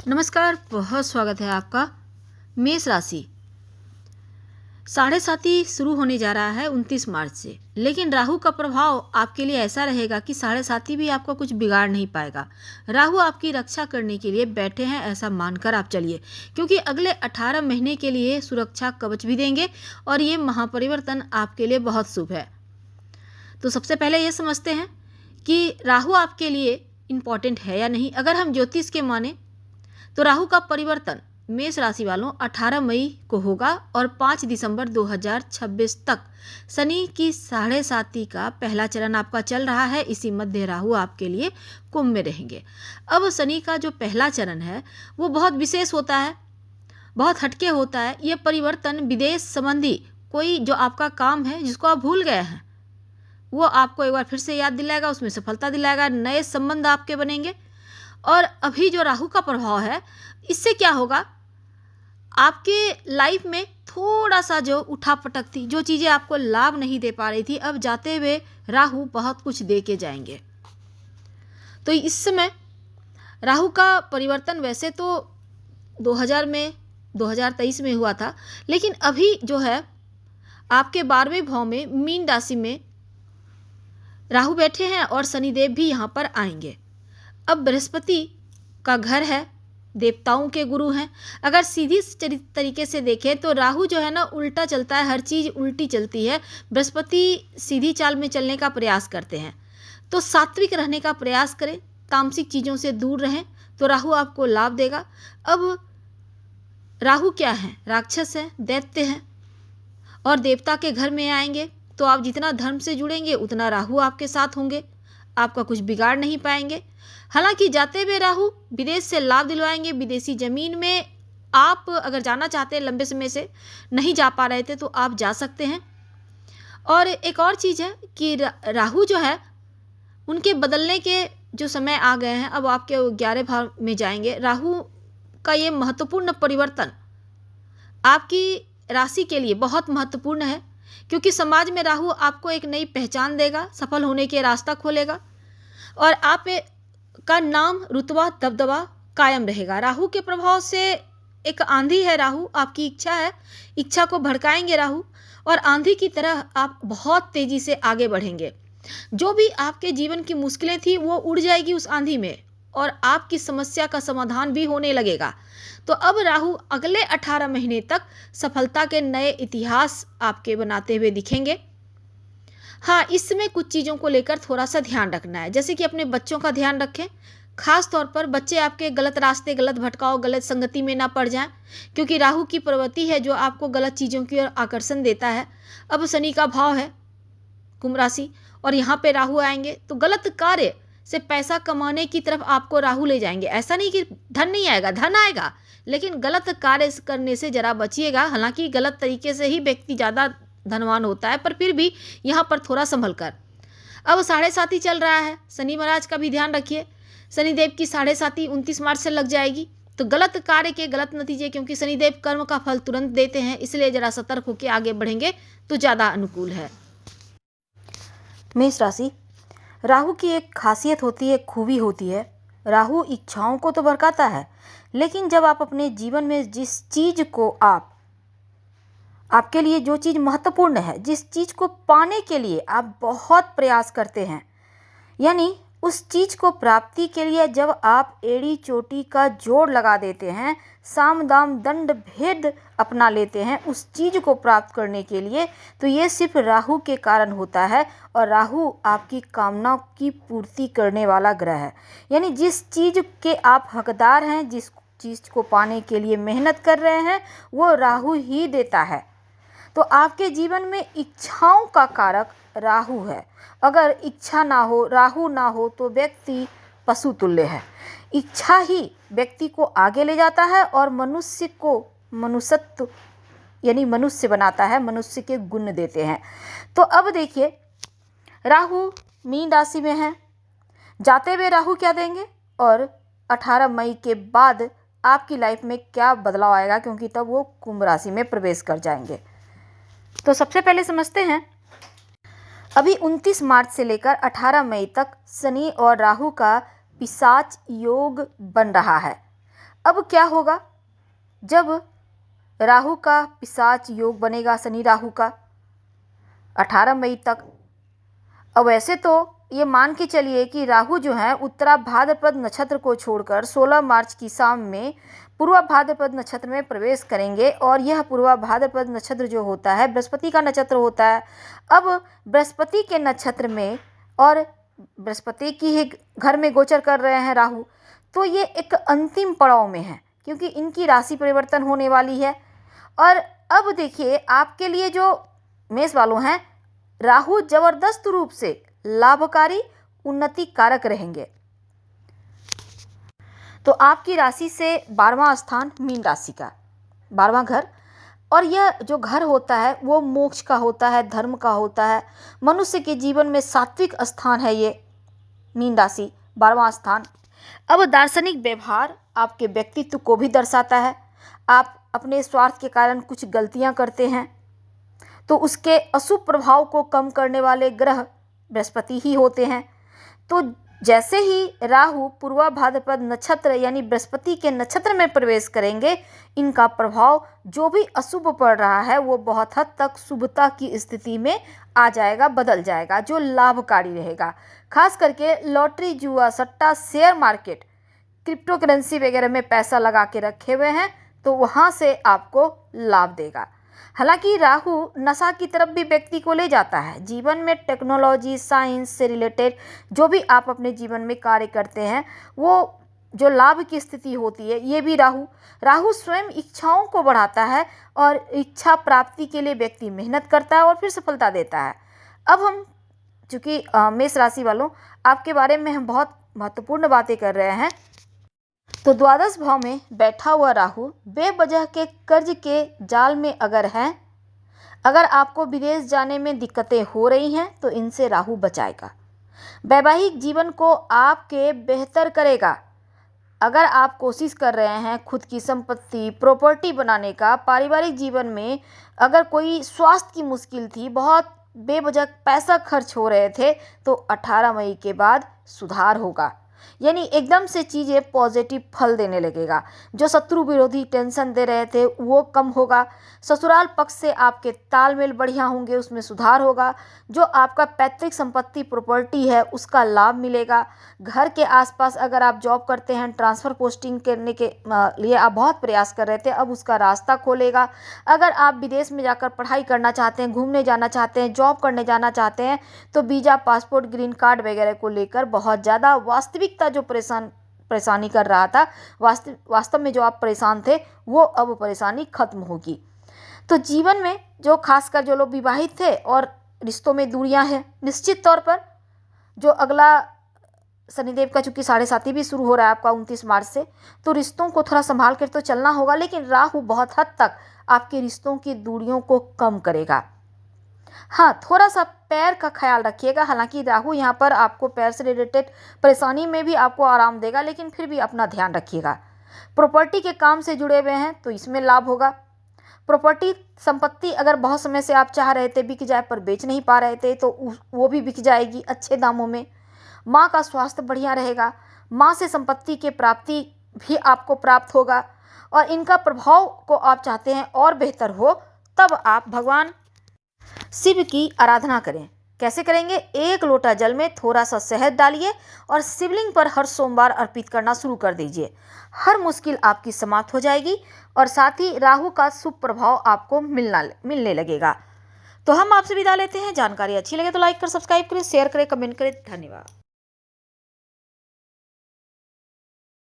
नमस्कार, बहुत स्वागत है आपका। मेष राशि, साढ़े साथी शुरू होने जा रहा है 29 मार्च से, लेकिन राहु का प्रभाव आपके लिए ऐसा रहेगा कि साढ़े साथी भी आपका कुछ बिगाड़ नहीं पाएगा। राहु आपकी रक्षा करने के लिए बैठे हैं, ऐसा मानकर आप चलिए, क्योंकि अगले 18 महीने के लिए सुरक्षा कवच भी देंगे और ये महापरिवर्तन आपके लिए बहुत शुभ है। तो सबसे पहले ये समझते हैं कि राहु आपके लिए इम्पॉर्टेंट है या नहीं। अगर हम ज्योतिष के माने तो राहु का परिवर्तन मेष राशि वालों 18 मई को होगा और 5 दिसंबर 2026 तक शनि की साढ़े साती का पहला चरण आपका चल रहा है। इसी मध्य राहु आपके लिए कुंभ में रहेंगे। अब शनि का जो पहला चरण है वो बहुत विशेष होता है, बहुत हटके होता है। ये परिवर्तन विदेश संबंधी कोई जो आपका काम है जिसको आप भूल गए हैं वो आपको एक बार फिर से याद दिलाएगा, उसमें सफलता दिलाएगा, नए संबंध आपके बनेंगे। और अभी जो राहु का प्रभाव है इससे क्या होगा, आपके लाइफ में थोड़ा सा जो उठापटक थी, जो चीज़ें आपको लाभ नहीं दे पा रही थी, अब जाते हुए राहु बहुत कुछ दे के जाएंगे। तो इस समय राहु का परिवर्तन वैसे तो 2023 में हुआ था, लेकिन अभी जो है आपके 12वें भाव में मीन राशि में राहु बैठे हैं और शनिदेव भी यहाँ पर आएंगे। अब बृहस्पति का घर है, देवताओं के गुरु हैं। अगर सीधी तरीके से देखें तो राहु जो है ना उल्टा चलता है, हर चीज़ उल्टी चलती है। बृहस्पति सीधी चाल में चलने का प्रयास करते हैं, तो सात्विक रहने का प्रयास करें, तामसिक चीज़ों से दूर रहें तो राहु आपको लाभ देगा। अब राहु क्या है, राक्षस है, दैत्य हैं और देवता के घर में आएंगे, तो आप जितना धर्म से जुड़ेंगे उतना राहु आपके साथ होंगे, आपका कुछ बिगाड़ नहीं पाएंगे। हालांकि जाते हुए राहु विदेश से लाभ दिलवाएंगे। विदेशी ज़मीन में आप अगर जाना चाहते हैं, लंबे समय से नहीं जा पा रहे थे, तो आप जा सकते हैं। और एक और चीज़ है कि राहु जो है उनके बदलने के जो समय आ गए हैं, अब आपके 11 भाव में जाएंगे। राहु का ये महत्वपूर्ण परिवर्तन आपकी राशि के लिए बहुत महत्वपूर्ण है, क्योंकि समाज में राहु आपको एक नई पहचान देगा, सफल होने के रास्ता खोलेगा और आप का नाम, रुतबा, दबदबा कायम रहेगा। राहु के प्रभाव से एक आंधी है, राहु आपकी इच्छा है, इच्छा को भड़काएंगे राहु, और आंधी की तरह आप बहुत तेजी से आगे बढ़ेंगे। जो भी आपके जीवन की मुश्किलें थी वो उड़ जाएगी उस आंधी में और आपकी समस्या का समाधान भी होने लगेगा। तो अब राहु अगले 18 महीने तक सफलता के नए इतिहास आपके बनाते हुए दिखेंगे। हाँ, इसमें कुछ चीज़ों को लेकर थोड़ा सा ध्यान रखना है, जैसे कि अपने बच्चों का ध्यान रखें। खास तौर पर बच्चे आपके गलत रास्ते, गलत भटकाव, गलत संगति में ना पड़ जाएं, क्योंकि राहु की प्रवृत्ति है जो आपको गलत चीज़ों की ओर आकर्षण देता है। अब शनि का भाव है कुंभ राशि और यहाँ पे राहु आएंगे, तो गलत कार्य से पैसा कमाने की तरफ आपको राहु ले जाएंगे। ऐसा नहीं कि धन नहीं आएगा, धन आएगा, लेकिन गलत कार्य करने से जरा बचिएगा। हालांकि गलत तरीके से ही व्यक्ति ज़्यादा धनवान होता है, पर फिर भी यहाँ पर थोड़ा संभल कर। अब साढ़े साती चल रहा है, शनि महाराज का भी ध्यान रखिए। शनिदेव की साढ़े साती 29 मार्च से लग जाएगी, तो गलत कार्य के गलत नतीजे, क्योंकि शनिदेव कर्म का फल तुरंत देते हैं, इसलिए जरा सतर्क होकर आगे बढ़ेंगे तो ज़्यादा अनुकूल है। मेष राशि, राहु की एक खासियत होती है, खूबी होती है। राहु इच्छाओं को तो भड़काता है, लेकिन जब आप अपने जीवन में जिस चीज़ को आपके लिए जो चीज़ महत्वपूर्ण है, जिस चीज़ को पाने के लिए आप बहुत प्रयास करते हैं, यानी उस चीज़ को प्राप्ति के लिए जब आप एड़ी चोटी का जोड़ लगा देते हैं, साम दाम दंड भेद अपना लेते हैं उस चीज़ को प्राप्त करने के लिए, तो ये सिर्फ राहु के कारण होता है। और राहु आपकी कामनाओं की पूर्ति करने वाला ग्रह है, यानी जिस चीज़ के आप हकदार हैं, जिस चीज़ को पाने के लिए मेहनत कर रहे हैं, वो राहु ही देता है। तो आपके जीवन में इच्छाओं का कारक राहु है। अगर इच्छा ना हो, राहु ना हो, तो व्यक्ति पशु तुल्य है। इच्छा ही व्यक्ति को आगे ले जाता है और मनुष्य को मनुष्यत्व यानी मनुष्य बनाता है, मनुष्य के गुण देते हैं। तो अब देखिए, राहु मीन राशि में है, जाते हुए राहु क्या देंगे और 18 मई के बाद आपकी लाइफ में क्या बदलाव आएगा, क्योंकि तब वो कुंभ राशि में प्रवेश कर जाएंगे। तो सबसे पहले समझते हैं, अभी 29 मार्च से लेकर 18 मई तक शनि और राहु का पिशाच योग बन रहा है। अब क्या होगा जब राहु का पिशाच योग बनेगा, शनि राहु का 18 मई तक। अब वैसे तो ये मान के चलिए कि राहु जो है उत्तरा भाद्रपद नक्षत्र को छोड़कर 16 मार्च की शाम में पूर्वा भाद्रपद नक्षत्र में प्रवेश करेंगे, और यह पूर्वा भाद्रपद नक्षत्र जो होता है बृहस्पति का नक्षत्र होता है। अब बृहस्पति के नक्षत्र में और बृहस्पति की ही घर में गोचर कर रहे हैं राहु, तो ये एक अंतिम पड़ाव में है क्योंकि इनकी राशि परिवर्तन होने वाली है। और अब देखिए आपके लिए जो मेष वालों हैं, राहु जबरदस्त रूप से लाभकारी उन्नति कारक रहेंगे। तो आपकी राशि से 12वां स्थान मीन राशि का 12वां घर, और यह जो घर होता है वो मोक्ष का होता है, धर्म का होता है, मनुष्य के जीवन में सात्विक स्थान है ये मीन राशि 12वां स्थान। अब दार्शनिक व्यवहार आपके व्यक्तित्व को भी दर्शाता है। आप अपने स्वार्थ के कारण कुछ गलतियां करते हैं तो उसके अशुभ प्रभाव को कम करने वाले ग्रह बृहस्पति ही होते हैं। तो जैसे ही राहु पूर्वा भाद्रपद नक्षत्र यानी बृहस्पति के नक्षत्र में प्रवेश करेंगे, इनका प्रभाव जो भी अशुभ पड़ रहा है वो बहुत हद तक शुभता की स्थिति में आ जाएगा, बदल जाएगा, जो लाभकारी रहेगा। खास करके लॉटरी, जुआ, सट्टा, शेयर मार्केट, क्रिप्टो करेंसी वगैरह में पैसा लगा के रखे हुए हैं तो वहाँ से आपको लाभ देगा। हालांकि राहु नशा की तरफ भी व्यक्ति को ले जाता है। जीवन में टेक्नोलॉजी, साइंस से रिलेटेड जो भी आप अपने जीवन में कार्य करते हैं वो जो लाभ की स्थिति होती है, ये भी राहु स्वयं इच्छाओं को बढ़ाता है और इच्छा प्राप्ति के लिए व्यक्ति मेहनत करता है और फिर सफलता देता है। अब हम चूँकि मेष राशि वालों आपके बारे में हम बहुत महत्वपूर्ण बातें कर रहे हैं, तो द्वादश भाव में बैठा हुआ राहु बेवजह के कर्ज के जाल में अगर आपको विदेश जाने में दिक्कतें हो रही हैं तो इनसे राहु बचाएगा। वैवाहिक जीवन को आपके बेहतर करेगा। अगर आप कोशिश कर रहे हैं खुद की संपत्ति, प्रॉपर्टी बनाने का, पारिवारिक जीवन में अगर कोई स्वास्थ्य की मुश्किल थी, बहुत बेवजह पैसा खर्च हो रहे थे, तो 18 मई के बाद सुधार होगा। यानी एकदम से चीज़ें पॉजिटिव फल देने लगेगा। जो शत्रु विरोधी टेंशन दे रहे थे वो कम होगा। ससुराल पक्ष से आपके तालमेल बढ़िया होंगे, उसमें सुधार होगा। जो आपका पैतृक संपत्ति प्रॉपर्टी है उसका लाभ मिलेगा। घर के आसपास अगर आप जॉब करते हैं, ट्रांसफ़र पोस्टिंग करने के लिए आप बहुत प्रयास कर रहे थे, अब उसका रास्ता खोलेगा। अगर आप विदेश में जाकर पढ़ाई करना चाहते हैं, घूमने जाना चाहते हैं, जॉब करने जाना चाहते हैं, तो वीज़ा, पासपोर्ट, ग्रीन कार्ड वगैरह को लेकर बहुत ज़्यादा वास्तविकता जो परेशानी कर रहा था, वास्तव में जो आप परेशान थे वो अब परेशानी खत्म होगी। तो जीवन में जो खासकर जो लोग विवाहित थे और रिश्तों में दूरियां हैं, निश्चित तौर पर जो अगला शनिदेव का चूंकि 7.5 भी शुरू हो रहा है आपका 29 मार्च से, तो रिश्तों को थोड़ा संभाल कर तो चलना होगा। लेकिन राहु बहुत हद तक आपके रिश्तों की दूरियों को कम करेगा। हाँ, थोड़ा सा पैर का ख्याल रखिएगा। हालांकि राहु यहाँ पर आपको पैर से रिलेटेड परेशानी में भी आपको आराम देगा, लेकिन फिर भी अपना ध्यान रखिएगा। प्रॉपर्टी के काम से जुड़े हुए हैं तो इसमें लाभ होगा। प्रॉपर्टी संपत्ति अगर बहुत समय से आप चाह रहे थे बिक जाए पर बेच नहीं पा रहे थे, तो वो भी बिक जाएगी अच्छे दामों में। माँ का स्वास्थ्य बढ़िया रहेगा। माँ से संपत्ति के प्राप्ति भी आपको प्राप्त होगा, और इनका प्रभाव को आप चाहते हैं और बेहतर हो, तब आप भगवान शिव की आराधना करें। कैसे करेंगे? 1 लोटा जल में थोड़ा सा शहद डालिए और शिवलिंग पर हर सोमवार अर्पित करना शुरू कर दीजिए। हर मुश्किल आपकी समाप्त हो जाएगी और साथ ही राहु का शुभ प्रभाव आपको मिलने लगेगा। तो हम आपसे विदा लेते हैं। जानकारी अच्छी लगे तो लाइक कर, सब्सक्राइब करें, शेयर करें, कमेंट करें। धन्यवाद।